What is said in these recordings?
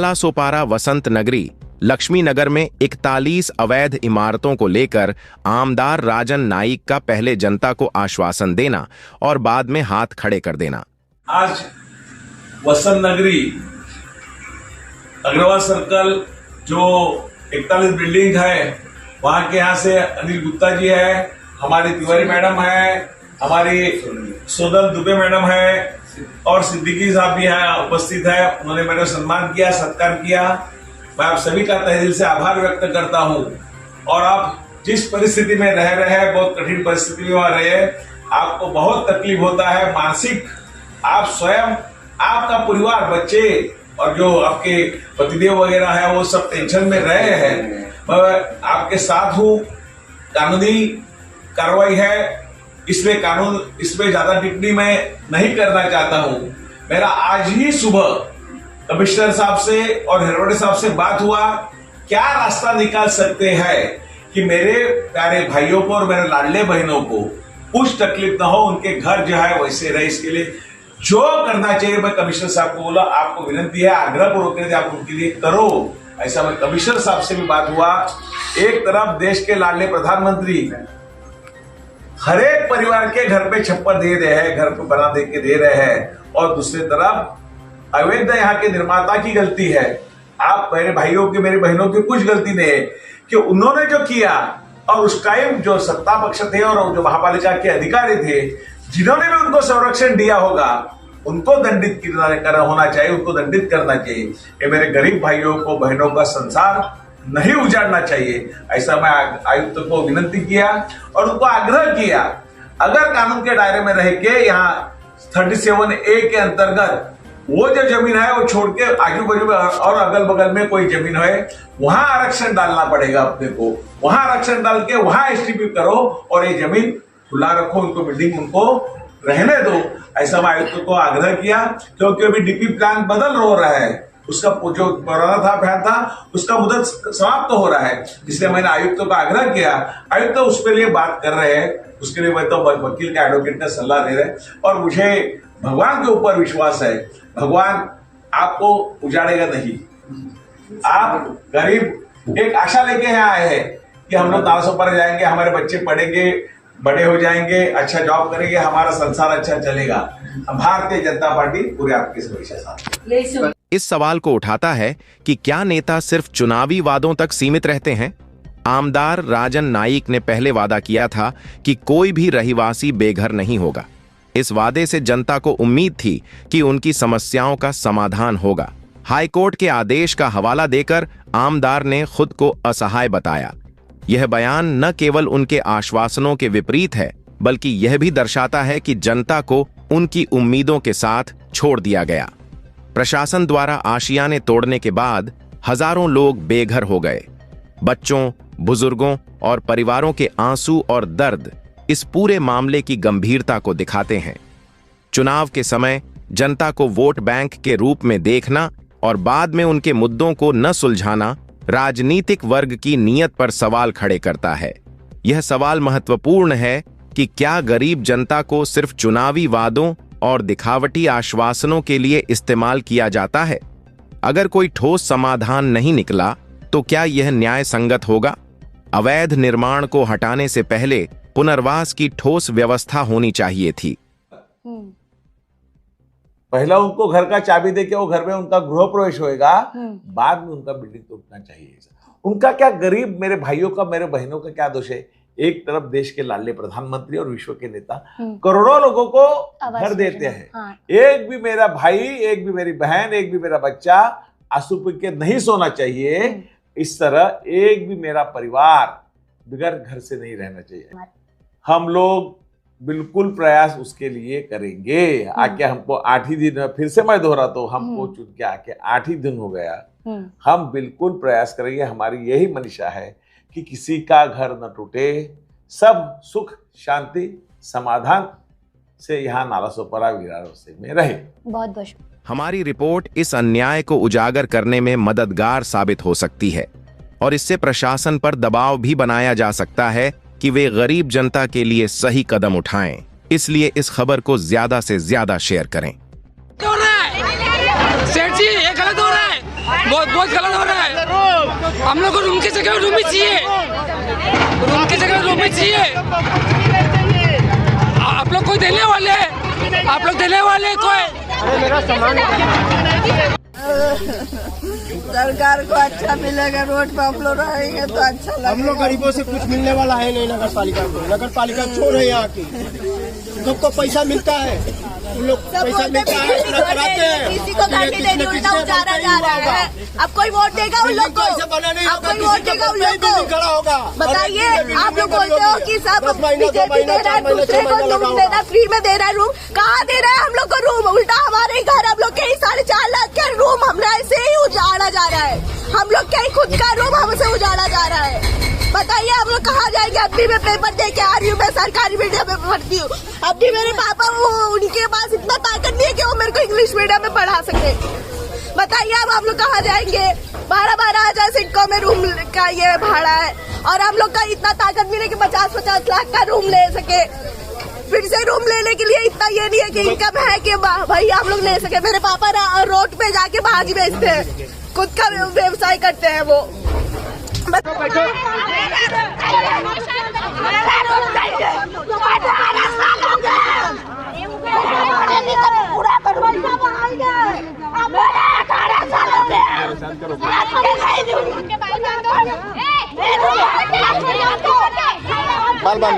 नालासोपारा वसंत नगरी लक्ष्मी नगर में 41 अवैध इमारतों को लेकर आमदार राजन नाईक का पहले जनता को आश्वासन देना और बाद में हाथ खड़े कर देना। आज वसंत नगरी अग्रवाल सर्कल जो 41 बिल्डिंग है, वहां के यहाँ से अनिल गुप्ता जी है, हमारी तिवारी मैडम है, हमारी सोनल दुबे मैडम है और सिद्दीकी साहब भी यहाँ उपस्थित है। उन्होंने मेरा सम्मान किया, सत्कार किया। मैं आप सभी का तहे दिल से आभार व्यक्त करता हूँ। और आप जिस परिस्थिति में रह रहे हैं, बहुत कठिन परिस्थिति में रहे हैं, आपको बहुत तकलीफ होता है मानसिक। आप स्वयं, आपका परिवार, बच्चे और जो आपके पतिदेव वगैरह है, वो सब टेंशन में रहे हैं। मैं आपके साथ हूँ। कानूनी कार्रवाई है, इसमें ज्यादा टिप्पणी मैं नहीं करना चाहता हूँ। मेरा आज ही सुबह कमिश्नर साहब से और हेरवडे साहब से बात हुआ, क्या रास्ता निकाल सकते हैं कि मेरे प्यारे भाइयों को और मेरे लाडले बहनों को कुछ तकलीफ ना हो, उनके घर जो है वैसे रहे। इसके लिए जो करना चाहिए मैं कमिश्नर साहब को बोला, आपको विनती है, आग्रह पूर्वक आप उनके लिए करो। ऐसा मैं कमिश्नर साहब से भी बात हुआ। एक तरफ देश के लाडले प्रधानमंत्री हर एक परिवार के घर पे छप्पर दे रहे हैं, घर पे बना दे के दे रहे हैं, और दूसरी तरफ अवैध यहाँ के निर्माता की गलती है। आप मेरे भाइयों की, मेरी बहनों की कुछ गलती नहीं है कि उन्होंने जो किया, और उस टाइम जो सत्ता पक्ष थे और जो महापालिका के अधिकारी थे, जिन्होंने भी उनको संरक्षण दिया होगा, उनको दंडित होना चाहिए, उनको दंडित करना चाहिए। ये मेरे गरीब भाइयों को, बहनों का संसार नहीं उजाड़ना चाहिए। ऐसा मैं आयुक्त को विनती किया और उनको आग्रह किया, अगर कानून के दायरे में रह के यहाँ 37A के अंतर्गत वो जो जमीन है वो छोड़ के आजू बाजू में और अगल बगल में कोई जमीन है, वहां आरक्षण डालना पड़ेगा अपने को। वहां आरक्षण डाल के वहां एसटीपी करो और ये जमीन खुला रखो, उनको बिल्डिंग उनको रहने दो। ऐसा मैं आयुक्त को आग्रह किया, क्योंकि अभी डीपी प्लान बदल हो रहा है, उसका जो पुराना था प्लान था उसका मुदत समाप्त हो रहा है। इसलिए मैंने आयुक्त को आग्रह किया। आयुक्त उसके लिए बात कर रहे हैं, उसके लिए मैं तो वकील के एडवोकेट ने सलाह दे रहे, और मुझे भगवान के ऊपर विश्वास है, भगवान आपको उजाड़ेगा नहीं। आप गरीब एक आशा लेके यहाँ आए हैं कि हम लोग नालासोपारा जाएंगे, हमारे बच्चे पढ़ेंगे, बड़े हो जाएंगे, अच्छा जॉब करेंगे, हमारा संसार अच्छा चलेगा। भारतीय जनता पार्टी पूरे आपके सुरक्षा साथ इस सवाल को उठाता है कि क्या नेता सिर्फ चुनावी वादों तक सीमित रहते हैं? आमदार राजन नाईक ने पहले वादा किया था कि कोई भी रहिवासी बेघर नहीं होगा। इस वादे से जनता को उम्मीद थी कि उनकी समस्याओं का समाधान होगा। हाईकोर्ट के आदेश का हवाला देकर आमदार ने खुद को असहाय बताया। यह बयान न केवल उनके आश्वासनों के विपरीत है, बल्कि यह भी दर्शाता है कि जनता को उनकी उम्मीदों के साथ छोड़ दिया गया। प्रशासन द्वारा आशियाने तोड़ने के बाद हजारों लोग बेघर हो गए। बच्चों, बुजुर्गों और परिवारों के आंसू और दर्द इस पूरे मामले की गंभीरता को दिखाते हैं। चुनाव के समय जनता को वोट बैंक के रूप में देखना और बाद में उनके मुद्दों को न सुलझाना राजनीतिक वर्ग की नीयत पर सवाल खड़े करता है। यह सवाल महत्वपूर्ण है कि क्या गरीब जनता को सिर्फ चुनावी वादों और दिखावटी आश्वासनों के लिए इस्तेमाल किया जाता है? अगर कोई ठोस समाधान नहीं निकला तो क्या यह न्याय संगत होगा? अवैध निर्माण को हटाने से पहले पुनर्वास की ठोस व्यवस्था होनी चाहिए थी। पहला उनको घर का चाबी देके वो घर में उनका गृह प्रवेश होएगा, बाद में उनका बिल्डिंग टूटना चाहिए। उनका क्या, गरीब मेरे भाइयों का, मेरे बहनों का क्या दोष है? एक तरफ देश के लाडले प्रधानमंत्री और विश्व के नेता करोड़ों लोगों को घर देते हैं। हाँ। एक भी मेरा भाई, एक भी मेरी बहन, एक भी मेरा बच्चा आंसू पी के नहीं सोना चाहिए। इस तरह एक भी मेरा परिवार बगैर घर से नहीं रहना चाहिए। हम लोग बिल्कुल प्रयास उसके लिए करेंगे। आके हमको 8 ही दिन, फिर से मैं दोहराता हूँ, हमको चुन के आके 8 ही दिन हो गया। हम बिल्कुल प्रयास करेंगे। हमारी यही मंशा है कि किसी का घर न टूटे, सब सुख शांति समाधान से यहाँ नालासोपारा वीरारोसे में रहे। बहुत बहुत हमारी रिपोर्ट इस अन्याय को उजागर करने में मददगार साबित हो सकती है और इससे प्रशासन पर दबाव भी बनाया जा सकता है कि वे गरीब जनता के लिए सही कदम उठाएं। इसलिए इस खबर को ज्यादा से ज्यादा शेयर करें। सेठ जी, ये गलत हो रहा है। बहुत गलत हो रहा है। हम लोग को रूम की जगह रूम ही चाहिए, रूम की जगह रूम ही चाहिए। आप लोग कोई देने वाले हैं, आप लोग देने वाले कोई? मेरा सामान सरकार को अच्छा मिलेगा, रोड पे हम लोग रहेंगे तो अच्छा लगेगा। हम लोग गरीबों से कुछ मिलने वाला है नहीं। नगर पालिका को, नगर पालिका चोर है यहाँ की। सबको पैसा मिलता है, उन लोग पैसा मिलता है, कराते हैं। किसी को घर नहीं देनी, उल्टा उजाड़ा जा रहा है। अब कोई वोट देगा उन लोग को, अब कोई वोट देगा उन लोग को। खड़ा होगा। बताइए, आप लोग बोलते हो कि सब बीजेपी दे रहा है, दूसरे को रूम दे रहा है, फ्री में दे रहा है रूम। कहाँ दे रहा है हम लोग को रूम? उल्टा हमारे घर हम लोग के 4.5 लाख का रूम हमरा ऐसे ही उजाड़ा जा रहा है। हम लोग के खुद का रूम हमसे उजाड़ा जा रहा है। बताइए हम लोग कहाँ जाएंगे? अब भी मैं पेपर दे के आ रही हूँ, मैं सरकारी मीडियम में पढ़ती हूँ। अब भी मेरे पापा उनके पास इतना ताकत नहीं है कि वो मेरे को इंग्लिश मीडियम में पढ़ा सके। बताइए अब हम लोग कहाँ जाएंगे? 12-12 हजार सिक्कों में रूम का ये भाड़ा है, और हम लोग का इतना ताकत नहीं है कि 50-50 लाख का रूम ले सके। फिर से रूम लेने के लिए इतना ये नहीं है कि इनकम है कि भाई हम लोग ले सके। मेरे पापा रोड पे जाके भाजी बेचते हैं, खुद का व्यवसाय करते हैं वो। बाल बाल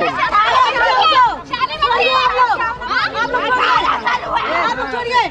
छोड़िए